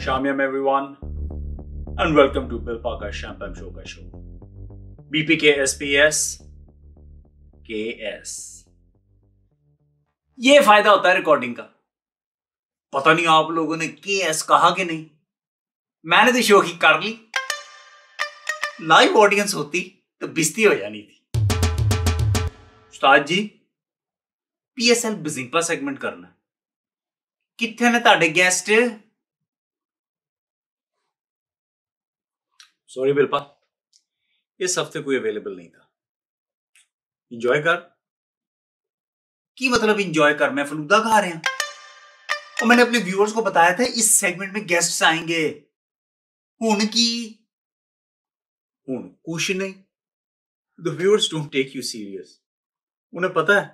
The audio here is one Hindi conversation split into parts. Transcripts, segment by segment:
Shamyam everyone and welcome to Bill Parker Shampam Show का show BPK SPS KS। ये फायदा होता है रिकॉर्डिंग का। पता नहीं आप लोगों ने KS कहा कि नहीं, मैंने तो शो की कर ली। लाइव ऑडियंस होती तो बिस्ती हो जानी थी। उस्ताद जी PSL बिजिंपा सेगमेंट करना, कितने ने ताड़े गेस्ट? सॉरी बिल्पा, इस हफ्ते कोई अवेलेबल नहीं था। इंजॉय कर की मतलब इंजॉय कर, मैं फलूदा खा रहे हैं और मैंने अपने व्यूअर्स को बताया था इस सेगमेंट में गेस्ट्स आएंगे। हुन कुछ नहीं। The viewers don't take you serious. उन्हें पता है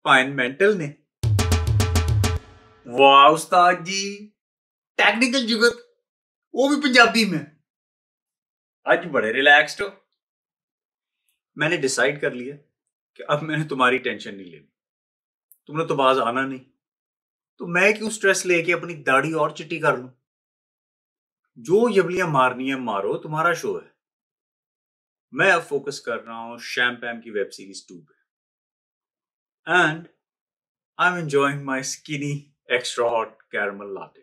फाइन मेंटल ने। वाह उस्ताद जी, टेक्निकल जुगत, वो भी पंजाबी में। आज बड़े रिलैक्स्ड हो। मैंने डिसाइड कर लिया कि अब मैंने तुम्हारी टेंशन नहीं लेनी। तुमने तो बाज आना नहीं, तो मैं क्यों स्ट्रेस लेके अपनी दाढ़ी और चिट्टी कर लूं। जो यबलियां मारनी है मारो, तुम्हारा शो है। मैं अब फोकस कर रहा हूं शैम्पैम की वेब सीरीज 2 पे and I am enjoying my skinny extra hot caramel latte.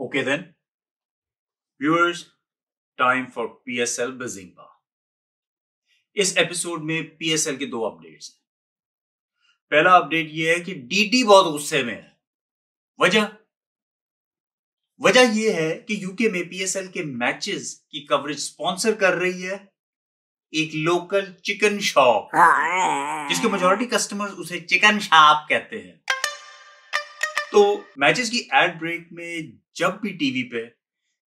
Okay then, viewers, time for PSL Bazimba. इस एपिसोड में PSL के 2 अपडेट्स हैं। पहला अपडेट ये है कि DT बहुत गुस्से में है। वजह यह है कि यूके में PSL के मैचेस की कवरेज स्पॉन्सर कर रही है एक लोकल चिकन शॉप, जिसके मेजॉरिटी कस्टमर्स उसे चिकन शॉप कहते हैं। तो मैचेस की एड ब्रेक में जब भी टीवी पे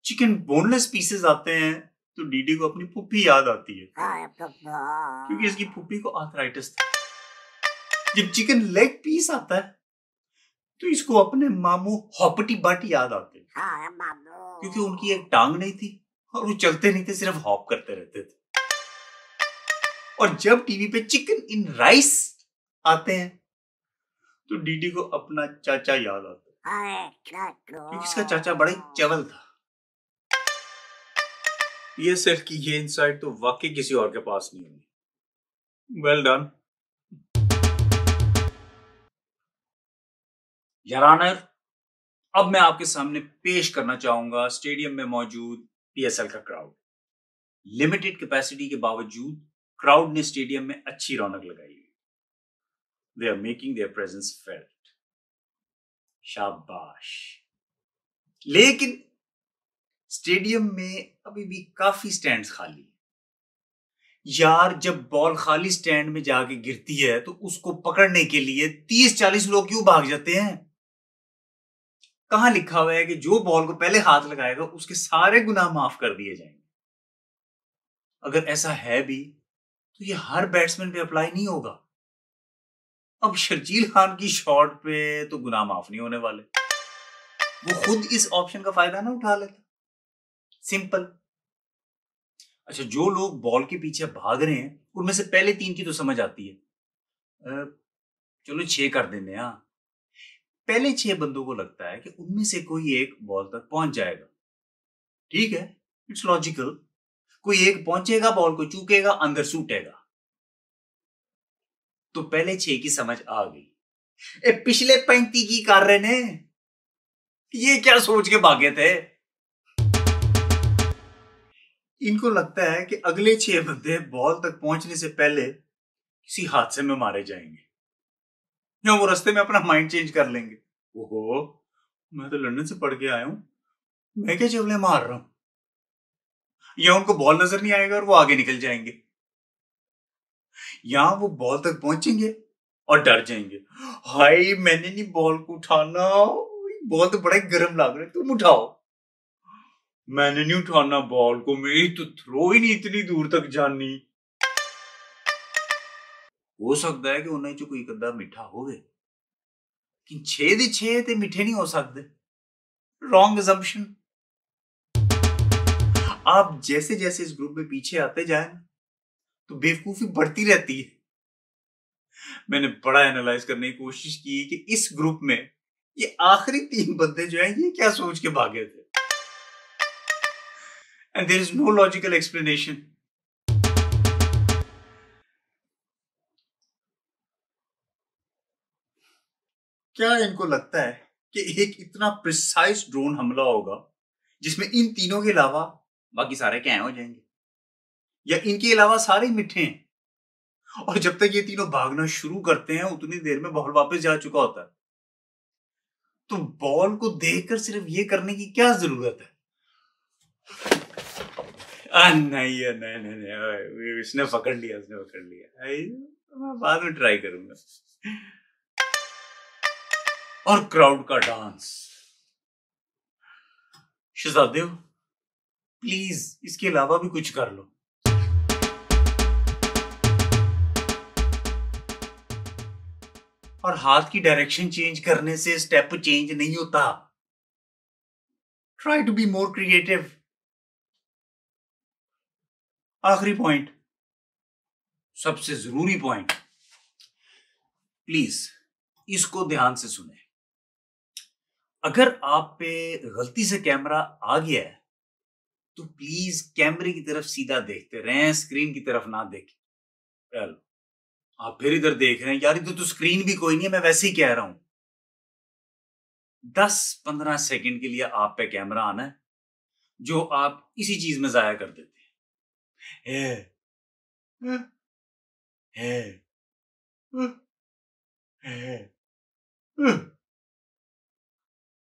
चिकन बोनलेस पीसेस आते हैं तो डीडी को अपनी पुप्पी याद आती है, क्योंकि इसकी पुप्पी को आर्थराइटिस था। जब चिकन लेग पीस आता है तो इसको अपने मामू हॉपटी बाटी याद आते हैं, क्योंकि उनकी एक टांग नहीं थी और वो चलते नहीं थे, सिर्फ हॉप करते रहते थे। और जब टीवी पे चिकन इन राइस आते हैं तो डीडी को अपना चाचा याद आता है, क्योंकि इसका चाचा बड़ा ही चवल था। PSL की ये इनसाइट तो वाकई किसी और के पास नहीं होगी। Well done your honour. अब मैं आपके सामने पेश करना चाहूंगा स्टेडियम में मौजूद PSL का क्राउड। लिमिटेड कैपेसिटी के बावजूद क्राउड ने स्टेडियम में अच्छी रौनक लगाई है। They are making their presence felt. शाबाश। लेकिन स्टेडियम में अभी भी काफी स्टैंड्स खाली हैं। यार, जब बॉल खाली स्टैंड में जाके गिरती है तो उसको पकड़ने के लिए 30-40 लोग क्यों भाग जाते हैं? कहां लिखा हुआ है कि जो बॉल को पहले हाथ लगाएगा उसके सारे गुनाह माफ कर दिए जाएंगे? अगर ऐसा है भी तो ये हर बैट्समैन पे अप्लाई नहीं होगा। अब शर्जील खान की शॉट पे तो गुनाह माफ नहीं होने वाले। वो खुद इस ऑप्शन का फायदा ना उठा लेता। सिंपल। अच्छा, जो लोग बॉल के पीछे भाग रहे हैं उनमें से पहले 3 की तो समझ आती है। चलो 6 कर देने। पहले 6 बंदों को लगता है कि उनमें से कोई एक बॉल तक पहुंच जाएगा। ठीक है, इट्स लॉजिकल। कोई एक पहुंचेगा, बॉल को चूकेगा, अंदर सूटेगा। तो पहले 6 की समझ आ गई। पिछले 35 की कर रहे ने, ये क्या सोच के भागे थे? इनको लगता है कि अगले 6 बंदे बॉल तक पहुंचने से पहले किसी हादसे में मारे जाएंगे या वो रास्ते में अपना माइंड चेंज कर लेंगे। ओहो, मैं तो लंदन से पढ़ के आया हूं, मैं क्या चवले मार रहा हूं? या उनको बॉल नजर नहीं आएगा और वो आगे निकल जाएंगे, या वो बॉल तक पहुंचेंगे और डर जाएंगे। हाय, मैंने नहीं बॉल को उठाना, बॉल तो बड़ा गर्म लग रहा है, तुम उठाओ। मैंने नहीं उठाना बॉल को, मेरी तो थ्रो ही नहीं इतनी दूर तक जानी। हो सकता है कि उन्हें जो कोई कदा मिठा होवे, कि 6 दे 6 ते मिठे नहीं हो सकते। Wrong assumption. आप जैसे जैसे इस ग्रुप में पीछे आते जाए तो बेवकूफी बढ़ती रहती है। मैंने बड़ा एनालाइज करने की कोशिश की कि इस ग्रुप में ये आखिरी 3 बंदे जो हैं ये क्या सोच के भागे थे। And there is no logical explanation. क्या इनको लगता है कि एक इतना प्रिसाइज ड्रोन हमला होगा जिसमें इन तीनों के अलावा बाकी सारे क्या हो जाएंगे, या इनके अलावा सारे मिठे हैं, और जब तक ये तीनों भागना शुरू करते हैं उतनी देर में बॉल वापस जा चुका होता है। तो बॉल को देखकर सिर्फ ये करने की क्या जरूरत है? नहीं नहीं नहीं नहीं, इसने पकड़ लिया, उसने पकड़ लिया। मैं बाद में ट्राई करूंगा। और क्राउड का डांस। शहजादे हो, प्लीज इसके अलावा भी कुछ कर लो। और हाथ की डायरेक्शन चेंज करने से स्टेप चेंज नहीं होता। Try to be more creative. आखिरी पॉइंट, सबसे जरूरी पॉइंट, प्लीज इसको ध्यान से सुने। अगर आप पे गलती से कैमरा आ गया है तो प्लीज कैमरे की तरफ सीधा देखते रहें, स्क्रीन की तरफ ना देखें। आप फिर इधर देख रहे हैं, यार इधर तो स्क्रीन भी कोई नहीं है, मैं वैसे ही कह रहा हूं। 10-15 सेकंड के लिए आप पे कैमरा आना है जो आप इसी चीज में जाया कर देते हैं।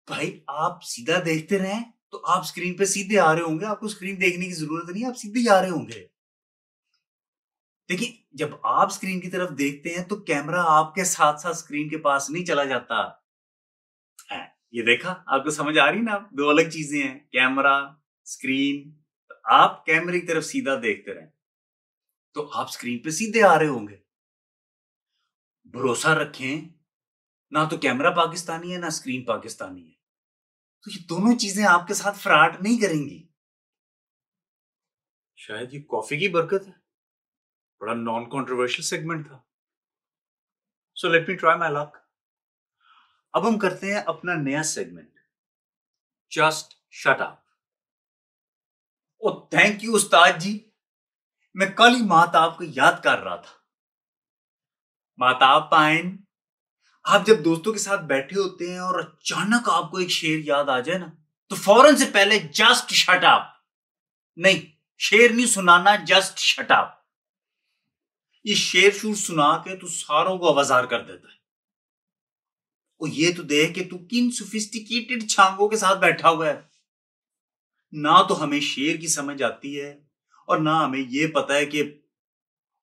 भाई आप सीधा देखते रहें तो आप स्क्रीन पे सीधे आ रहे होंगे, आपको स्क्रीन देखने की जरूरत नहीं, आप सीधे ही आ रहे होंगे। देखिए, जब आप स्क्रीन की तरफ देखते हैं तो कैमरा आपके साथ साथ स्क्रीन के पास नहीं चला जाता है। ये देखा, आपको समझ आ रही ना? दो अलग चीजें हैं, कैमरा, स्क्रीन। तो आप कैमरे की तरफ सीधा देखते रहें तो आप स्क्रीन पे सीधे आ रहे होंगे। भरोसा रखें, ना तो कैमरा पाकिस्तानी है ना स्क्रीन पाकिस्तानी है, तो ये दोनों चीजें आपके साथ फ्रॉड नहीं करेंगी। शायद ये कॉफी की बरकत है। बड़ा नॉन कंट्रोवर्शियल सेगमेंट था। So let me try my luck. अब हम करते हैं अपना नया segment, just shut up. Oh thank you उस्ताद जी। मैं कल ही माताब को याद कर रहा था। माताब पाइन, आप जब दोस्तों के साथ बैठे होते हैं और अचानक आपको एक शेर याद आ जाए ना, तो फौरन से पहले जस्ट शट अप। नहीं, शेर नहीं सुनाना, जस्ट शट अप। ये शेर शूर सुना के तू सारों को आवाजार कर देता है। और ये तो देख के तू किन सोफिस्टिकेटेड छांगों के साथ बैठा हुआ है। ना तो हमें शेर की समझ आती है और ना हमें ये पता है कि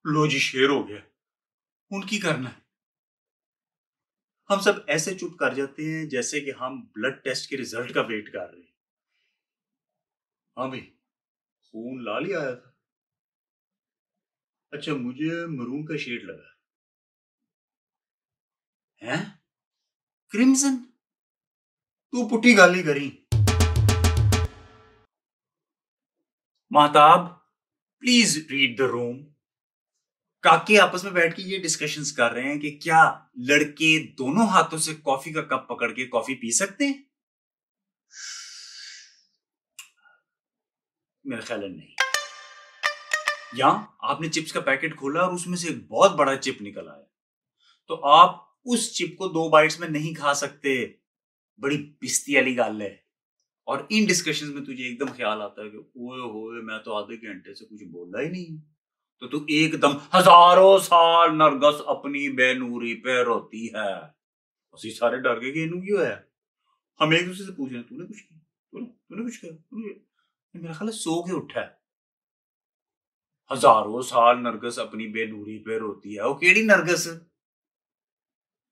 लो जी शेर हो गया, उनकी करना है। हम सब ऐसे चुप कर जाते हैं जैसे कि हम ब्लड टेस्ट के रिजल्ट का वेट कर रहे हैं। हाँ भाई, खून लाल ही आया था। अच्छा, मुझे मरून का शेड लगा है। क्रिम्सन? तू पुट्ठी गाली करी। Mahtab, please read the room. काके आपस में बैठ के ये डिस्कशंस कर रहे हैं कि क्या लड़के दोनों हाथों से कॉफी का कप पकड़ के कॉफी पी सकते हैं। मेरा ख्याल है नहीं। यहां आपने चिप्स का पैकेट खोला और उसमें से एक बहुत बड़ा चिप निकल आया, तो आप उस चिप को 2 बाइट्स में नहीं खा सकते। बड़ी पिस्ती वाली गल है। और इन डिस्कशंस में तुझे एकदम ख्याल आता है कि ओए होए, मैं तो आधे घंटे से कुछ बोला ही नहीं। तो तू एकदम हजारों साल नरगस अपनी बेनूरी पे रोती है। ਅਸੀਂ सारे डर गए कि इनू क्यों है। हम एक दूसरे से पूछ रहे हैं, तूने कुछ किया, तूने कुछ किया। मेरा ख्याल है सो के उठा है। हजारों साल नरगस अपनी बेनूरी पे रोती है। वो केड़ी नरगस?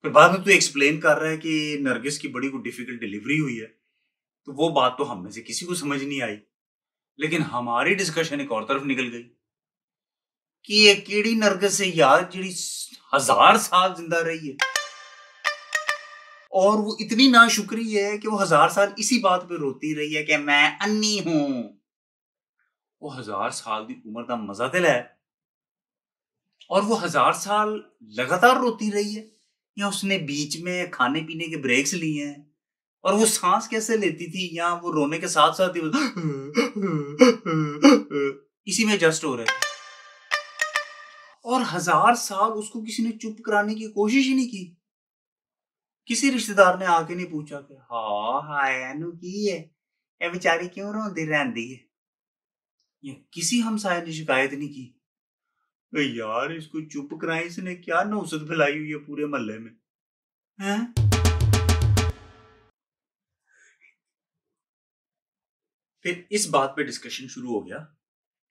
फिर बाद में तू एक्सप्लेन कर रहा है कि नरगिस की बड़ी कोई डिफिकल्ट डिलीवरी हुई है। तो वो बात तो हम में से किसी को समझ नहीं आई, लेकिन हमारी डिस्कशन एक और तरफ निकल गई कि ये केड़ी नरगिस है यार जी 1000 साल जिंदा रही है, और वो इतनी नाशुक्री है कि वो 1000 साल इसी बात पे रोती रही है कि मैं अन्नी हूं। वो 1000 साल की उम्र का मजा तो लै, और वो 1000 साल लगातार रोती रही है, या उसने बीच में खाने पीने के ब्रेक्स लिए हैं? और वो सांस कैसे लेती थी, या वो रोने के साथ साथ ही इसी में एडजस्ट हो रहे थे। और 1000 साल उसको किसी ने चुप कराने की कोशिश ही नहीं की। किसी रिश्तेदार ने आके नहीं पूछा कि हाँ हाय नु की है, ये बेचारी क्यों रोंदी रहंदी है, या किसी हमसाये ने शिकायत नहीं की यार इसको चुप कराएं, इसने क्या नौसत फैलाई हुई है पूरे मोहल्ले में हैं? फिर इस बात पे डिस्कशन शुरू हो गया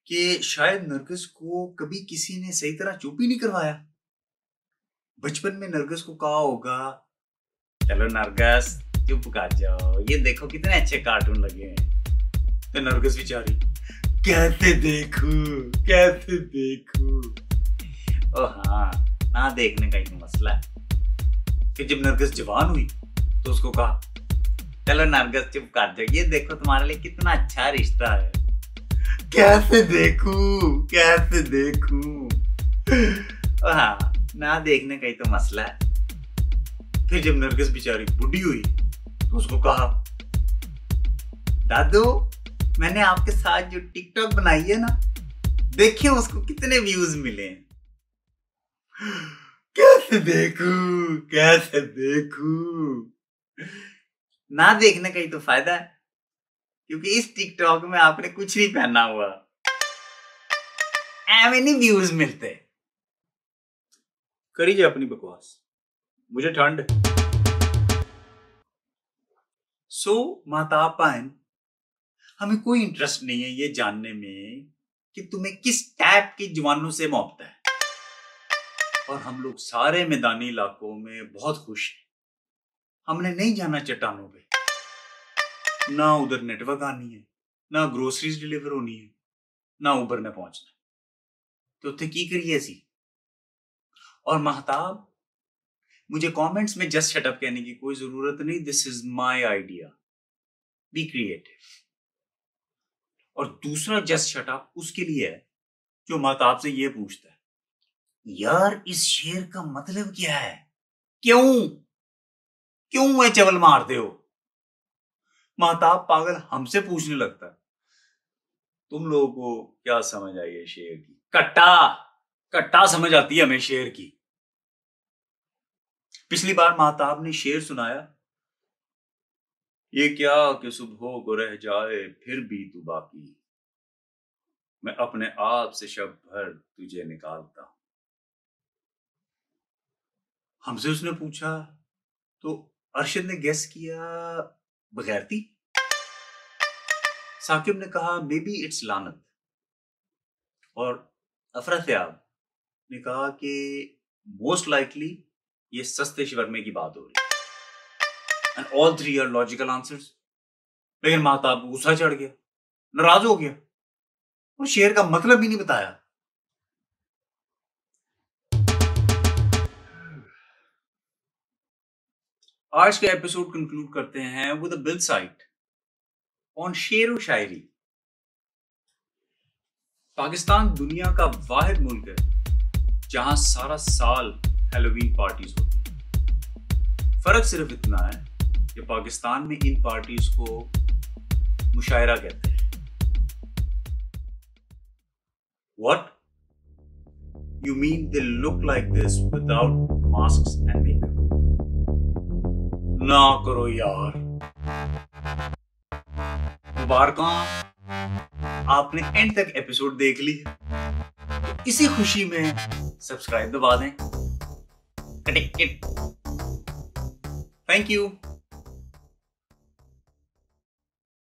कि शायद नरगिस को कभी किसी ने सही तरह चुप ही नहीं करवाया। बचपन में नरगिस को कहा होगा, चलो नरगिस चुप कर जाओ, ये देखो कितने अच्छे कार्टून लगे हैं। तो नरगिस बेचारी, कैसे देखूं कैसे देखूं, ओ हाँ ना देखने का ही मसला है। फिर जब नरगिस जवान हुई तो उसको कहा, चलो नरगिस चुप कर जाओ, ये देखो तुम्हारे लिए कितना अच्छा रिश्ता है। कैसे देखूं कैसे देखूं, ओ हाँ ना देखने का ही तो मसला है। फिर जब नरगिस बेचारी बुढ़ी हुई तो उसको कहा, दादू मैंने आपके साथ जो टिकटॉक बनाई है ना, देखिए उसको कितने व्यूज मिले हैं। कैसे देखूं कैसे देखूं, ना देखने का ही तो फायदा है, क्योंकि इस टिकटॉक में आपने कुछ नहीं पहना हुआ, एवं नहीं व्यूज मिलते। करिए अपनी बकवास, मुझे ठंड। महताब पाइन, हमें कोई इंटरेस्ट नहीं है ये जानने में कि तुम्हें किस टाइप के जवानों से मोहब्बत है, और हम लोग सारे मैदानी इलाकों में बहुत खुश हैं। हमने नहीं जाना चट्टानों पे, ना उधर नेटवर्क आनी है, ना ग्रोसरीज डिलीवर होनी है, ना उबर ने पहुंचना, तो उत्थे की करिए ऐसी। और महताब, मुझे कमेंट्स में जस्ट शट अप कहने की कोई जरूरत नहीं, this is my idea, be creative. और दूसरा जस्ट शट अप उसके लिए है जो महताब से ये पूछता है, यार इस शेर का मतलब क्या है, क्यों क्यों वह चवल मारते हो। महताब पागल हमसे पूछने लगता है, तुम लोगों को क्या समझ आई है शेर की, कट्टा कट्टा समझ आती है हमें शेर की। पिछली बार महताब ने शेर सुनाया, ये क्या कि सुबह को रह जाए फिर भी तू बाकी, मैं अपने आप से शब भर तुझे निकालता हूं। हमसे उसने पूछा तो अरशद ने गेस किया बगैरती। साकिब ने कहा मे बी इट्स लानत, और अफरात्याब ने कहा कि मोस्ट लाइकली ये सस्ते शवरमे की बात हो रही है। And all three are logical answers. लेकिन महताब को गुस्सा चढ़ गया, नाराज हो गया, और शेर का मतलब ही नहीं बताया। आज का एपिसोड कंक्लूड करते हैं with a bill site on शेर और शायरी। पाकिस्तान दुनिया का वाहिद मुल्क है जहां सारा साल हैलोवीन पार्टीज होती हैं। फर्क सिर्फ इतना है कि पाकिस्तान में इन पार्टीज को मुशायरा कहते हैं। What? You mean they look like this without masks and makeup? ना करो यार, मुबारक, आपने एंड तक एपिसोड देख ली, तो इसी खुशी में सब्सक्राइब दबा दें। Thank you.